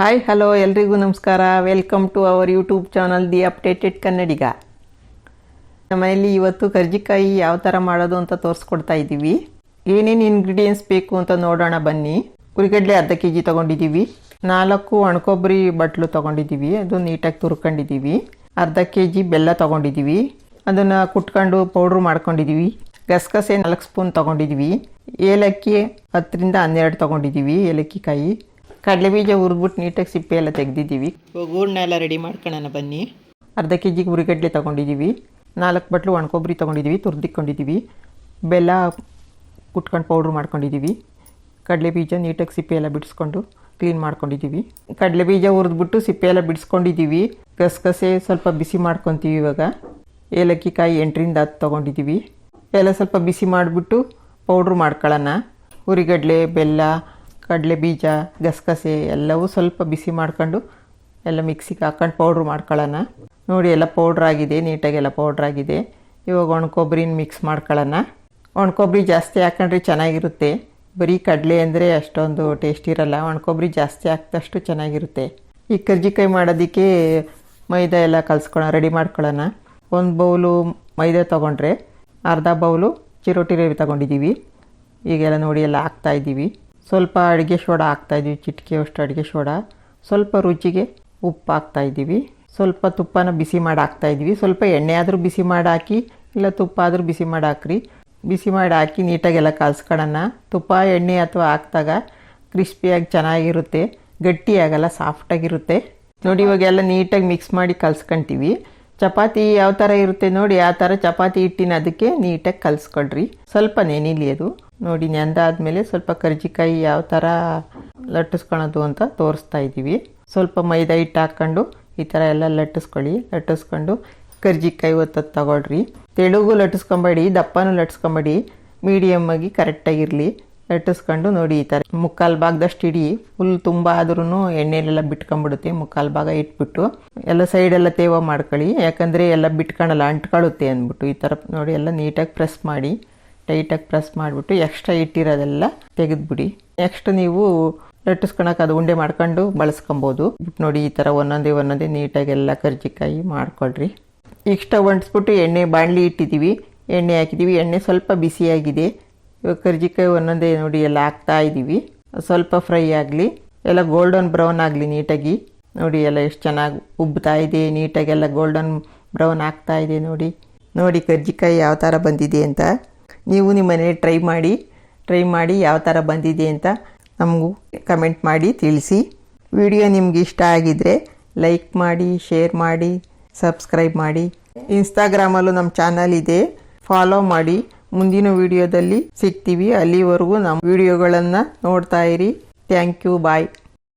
Hi hello ಎಲ್ರಿಗೂ ನಮಸ್ಕಾರ. Welcome to our YouTube channel the updated Kannadiga. ನಮ್ಮನೆಯಲ್ಲಿ ಇವತ್ತು ಕರ್ಜಿಕಾಯಿ ಯಾವ ಥರ ಮಾಡೋದು ಅಂತ ತೋರಿಸ್ಕೊಡ್ತಾ ಇದ್ದೀವಿ. ಏನೇನು ಇಂಗ್ರೀಡಿಯೆಂಟ್ಸ್ ಬೇಕು ಅಂತ ನೋಡೋಣ ಬನ್ನಿ. ಉರಿಗಡ್ಲೆ ಅರ್ಧ kg ತೊಗೊಂಡಿದ್ದೀವಿ. 4 ಒಣಕೊಬ್ಬರಿ ಬಟ್ಲು ತೊಗೊಂಡಿದ್ದೀವಿ, ಅದು ನೀಟಾಗಿ ತುರ್ಕೊಂಡಿದ್ದೀವಿ. ಅರ್ಧ kg ಬೆಲ್ಲ ತೊಗೊಂಡಿದ್ದೀವಿ, ಅದನ್ನು ಕುಟ್ಕೊಂಡು ಪೌಡ್ರು ಮಾಡ್ಕೊಂಡಿದ್ದೀವಿ. ಗಸಗಸೆ 4 ಸ್ಪೂನ್ ತೊಗೊಂಡಿದ್ದೀವಿ. ಏಲಕ್ಕಿ 10 ರಿಂದ 12 ತೊಗೊಂಡಿದ್ದೀವಿ, ಏಲಕ್ಕಿ ಕಾಯಿ. ಕಡಲೆಬೀಜ ಹುರಿದ್ಬಿಟ್ಟು ನೀಟಾಗಿ ಸಿಪ್ಪೆ ಎಲ್ಲ ತೆಗೆದಿದ್ದೀವಿ. ಇವಾಗ ಹೂರಣ ರೆಡಿ ಮಾಡ್ಕೊಳ್ಳೋಣ ಬನ್ನಿ. ಅರ್ಧ kg ಉರಿಗಡ್ಲೆ ತೊಗೊಂಡಿದ್ದೀವಿ, 4 ಬಟ್ಲು ಒಣಕೊಬ್ಬರಿ ತೊಗೊಂಡಿದ್ದೀವಿ, ತುರ್ದಿಕ್ಕೊಂಡಿದ್ದೀವಿ. ಬೆಲ್ಲ ಕುಟ್ಕೊಂಡು ಪೌಡ್ರು ಮಾಡ್ಕೊಂಡಿದ್ದೀವಿ. ಕಡಲೆಬೀಜ ನೀಟಾಗಿ ಸಿಪ್ಪೆ ಎಲ್ಲ ಬಿಡಿಸ್ಕೊಂಡು ಕ್ಲೀನ್ ಮಾಡ್ಕೊಂಡಿದ್ದೀವಿ. ಕಡಲೆಬೀಜ ಹುರಿದ್ಬಿಟ್ಟು ಸಿಪ್ಪೆ ಎಲ್ಲ ಬಿಡಿಸ್ಕೊಂಡಿದ್ದೀವಿ. ಗಸಗಸೆ ಸ್ವಲ್ಪ ಬಿಸಿ ಮಾಡ್ಕೊತೀವಿ. ಇವಾಗ ಏಲಕ್ಕಿ ಕಾಯಿ 8 ರಿಂದ 10 ತೊಗೊಂಡಿದ್ದೀವಿ. ಎಲ್ಲ ಸ್ವಲ್ಪ ಬಿಸಿ ಮಾಡಿಬಿಟ್ಟು ಪೌಡ್ರು ಮಾಡ್ಕೊಳ್ಳೋಣ. ಉರಿಗಡ್ಲೆ, ಬೆಲ್ಲ, ಕಡಲೆಬೀಜ, ಗಸಗಸೆ ಎಲ್ಲವೂ ಸ್ವಲ್ಪ ಬಿಸಿ ಮಾಡ್ಕೊಂಡು ಎಲ್ಲ ಮಿಕ್ಸಿಗೆ ಹಾಕೊಂಡು ಪೌಡ್ರು ಮಾಡ್ಕೊಳ್ಳೋಣ. ನೋಡಿ ಎಲ್ಲ ಪೌಡ್ರಾಗಿದೆ, ನೀಟಾಗೆಲ್ಲ ಪೌಡ್ರಾಗಿದೆ. ಇವಾಗ ಒಣಕೊಬ್ಬರಿನ ಮಿಕ್ಸ್ ಮಾಡ್ಕೊಳ್ಳೋಣ. ಒಣಕೊಬ್ಬರಿ ಜಾಸ್ತಿ ಹಾಕೊಂಡ್ರೆ ಚೆನ್ನಾಗಿರುತ್ತೆ. ಬರೀ ಕಡಲೆ ಅಂದರೆ ಅಷ್ಟೊಂದು ಟೇಸ್ಟ್ ಇರಲ್ಲ, ಒಣಕೊಬ್ಬರಿ ಜಾಸ್ತಿ ಹಾಕಿದಷ್ಟು ಚೆನ್ನಾಗಿರುತ್ತೆ. ಈ ಕರ್ಜಿಕಾಯಿ ಮಾಡೋದಕ್ಕೆ ಮೈದಾ ಎಲ್ಲ ರೆಡಿ ಮಾಡ್ಕೊಳ್ಳೋಣ. 1 ಬೌಲು ಮೈದಾ ತೊಗೊಂಡ್ರೆ ಅರ್ಧ ಬೌಲು ಚಿರೋಟಿ ರವೆ ತೊಗೊಂಡಿದ್ದೀವಿ. ಈಗೆಲ್ಲ ನೋಡಿ ಎಲ್ಲ ಹಾಕ್ತಾಯಿದ್ದೀವಿ. ಸ್ವಲ್ಪ ಅಡುಗೆ ಸೋಡಾ ಹಾಕ್ತಾಯಿದ್ದೀವಿ, ಚಿಟಿಕೆಯಷ್ಟು ಅಡುಗೆ ಸೋಡಾ. ಸ್ವಲ್ಪ ರುಚಿಗೆ ಉಪ್ಪು ಹಾಕ್ತಾಯಿದ್ದೀವಿ. ಸ್ವಲ್ಪ ತುಪ್ಪನ ಬಿಸಿ ಮಾಡಿ ಹಾಕ್ತಾಯಿದ್ದೀವಿ. ಸ್ವಲ್ಪ ಎಣ್ಣೆ ಆದರೂ ಬಿಸಿ ಮಾಡಿ ಹಾಕಿ, ಇಲ್ಲ ತುಪ್ಪ ಆದರೂ ಬಿಸಿ ಮಾಡಿ ಹಾಕ್ರಿ. ಬಿಸಿ ಮಾಡಿ ಹಾಕಿ ನೀಟಾಗೆಲ್ಲ ಕಲಿಸ್ಕೊಳ್ಳೋಣ. ತುಪ್ಪ ಎಣ್ಣೆ ಅಥವಾ ಹಾಕಿದಾಗ ಕ್ರಿಸ್ಪಿಯಾಗಿ ಚೆನ್ನಾಗಿರುತ್ತೆ, ಗಟ್ಟಿಯಾಗಲ್ಲ, ಸಾಫ್ಟಾಗಿರುತ್ತೆ. ನೋಡಿ ಇವಾಗೆಲ್ಲ ನೀಟಾಗಿ ಮಿಕ್ಸ್ ಮಾಡಿ ಕಲಿಸ್ಕೊಳ್ತೀವಿ. ಚಪಾತಿ ಯಾವ ಥರ ಇರುತ್ತೆ ನೋಡಿ, ಆ ಥರ ಚಪಾತಿ ಹಿಟ್ಟಿನ ಅದಕ್ಕೆ ನೀಟಾಗಿ ಕಲಿಸ್ಕೊಳ್ರಿ. ಸ್ವಲ್ಪ ನೆನಿಲಿ ಅದು. ನೋಡಿ ನೆಂದಾದ್ಮೇಲೆ ಸ್ವಲ್ಪ ಕರ್ಜಿಕಾಯಿ ಯಾವ ಥರ ಲಟ್ಟಿಸ್ಕೊಳೋದು ಅಂತ ತೋರಿಸ್ತಾ ಇದ್ದೀವಿ. ಸ್ವಲ್ಪ ಮೈದಾ ಹಿಟ್ಟು ಹಾಕ್ಕೊಂಡು ಈ ಥರ ಎಲ್ಲ ಲಟ್ಟಿಸ್ಕೊಂಡು ಕರ್ಜಿಕಾಯಿ ಒತ್ತದು ತಗೊಳ್ರಿ. ತೆಳುಗೂ ಲಟ್ಟಿಸ್ಕೊಂಬೇಡಿ, ದಪ್ಪನೂ ಲಟ್ಟಿಸ್ಕೊಂಬೇಡಿ, ಮೀಡಿಯಮ್ ಆಗಿ ಕರೆಕ್ಟಾಗಿರಲಿ. ಲಟ್ಟಿಸ್ಕೊಂಡು ನೋಡಿ ಈ ಥರ 3/4 ಭಾಗದಷ್ಟು ಇಡಿ. ಫುಲ್ ತುಂಬ ಆದ್ರೂ ಎಣ್ಣೆಲೆಲ್ಲ ಬಿಟ್ಕೊಂಡ್ಬಿಡುತ್ತೆ. 3/4 ಭಾಗ ಇಟ್ಬಿಟ್ಟು ಎಲ್ಲ ಸೈಡೆಲ್ಲ ತೇವ ಮಾಡ್ಕೊಳ್ಳಿ, ಯಾಕಂದರೆ ಎಲ್ಲ ಬಿಟ್ಕೊಳ್ಳಲ್ಲ, ಅಂಟ್ಕೊಳ್ಳುತ್ತೆ ಅಂದ್ಬಿಟ್ಟು. ಈ ಥರ ನೋಡಿ ಎಲ್ಲ ನೀಟಾಗಿ ಪ್ರೆಸ್ ಮಾಡಿ, ಟೈಟಾಗಿ ಪ್ರೆಸ್ ಮಾಡಿಬಿಟ್ಟು ಎಕ್ಸ್ಟ್ರಾ ಇಟ್ಟಿರೋದೆಲ್ಲ ತೆಗೆದುಬಿಡಿ. ನೆಕ್ಸ್ಟ್ ನೀವು ಲಟ್ಟಿಸ್ಕೊಳಕ್ಕೆ ಅದು ಉಂಡೆ ಮಾಡ್ಕೊಂಡು ಬಳಸ್ಕೊಬೋದು. ನೋಡಿ ಈ ಥರ ಒಂದೊಂದೇ ನೀಟಾಗೆಲ್ಲ ಕರ್ಜಿಕಾಯಿ ಮಾಡ್ಕೊಳ್ರಿ. ಈಗ ಸ್ಟವ್ ಅಂಟಿಸ್ಬಿಟ್ಟು ಎಣ್ಣೆ ಬಾಣಲಿ ಇಟ್ಟಿದ್ದೀವಿ, ಎಣ್ಣೆ ಹಾಕಿದ್ದೀವಿ. ಎಣ್ಣೆ ಸ್ವಲ್ಪ ಬಿಸಿಯಾಗಿದೆ. ಇವಾಗ ಕರ್ಜಿಕಾಯಿ ಒಂದೊಂದೇ ನೋಡಿ ಎಲ್ಲ ಹಾಕ್ತಾ ಇದ್ದೀವಿ. ಸ್ವಲ್ಪ ಫ್ರೈ ಆಗಲಿ, ಎಲ್ಲ ಗೋಲ್ಡನ್ ಬ್ರೌನ್ ಆಗಲಿ ನೀಟಾಗಿ. ನೋಡಿ ಎಲ್ಲ ಎಷ್ಟು ಚೆನ್ನಾಗಿ ಉಬ್ತಾ ಇದೆ, ನೀಟಾಗೆಲ್ಲ ಗೋಲ್ಡನ್ ಬ್ರೌನ್ ಆಗ್ತಾ ಇದೆ. ನೋಡಿ ಕರ್ಜಿಕಾಯಿ ಯಾವ ಥರ ಬಂದಿದೆ ಅಂತ. ನೀವು ನಿಮ್ಮ ಮನೇಲಿ ಟ್ರೈ ಮಾಡಿ ಯಾವ ಥರ ಬಂದಿದೆ ಅಂತ ನಮಗೂ ಕಮೆಂಟ್ ಮಾಡಿ ತಿಳಿಸಿ. ವಿಡಿಯೋ ನಿಮ್ಗೆ ಇಷ್ಟ ಆಗಿದ್ದರೆ ಲೈಕ್ ಮಾಡಿ, ಶೇರ್ ಮಾಡಿ, ಸಬ್ಸ್ಕ್ರೈಬ್ ಮಾಡಿ. ಇನ್ಸ್ಟಾಗ್ರಾಮಲ್ಲೂ ನಮ್ಮ ಚಾನಲ್ ಇದೆ, ಫಾಲೋ ಮಾಡಿ. ಮುಂದಿನ ವಿಡಿಯೋದಲ್ಲಿ ಸಿಗ್ತೀವಿ. ಅಲ್ಲಿವರೆಗೂ ನಮ್ಮ ವಿಡಿಯೋಗಳನ್ನು ನೋಡ್ತಾ ಇರಿ. Thank you, bye.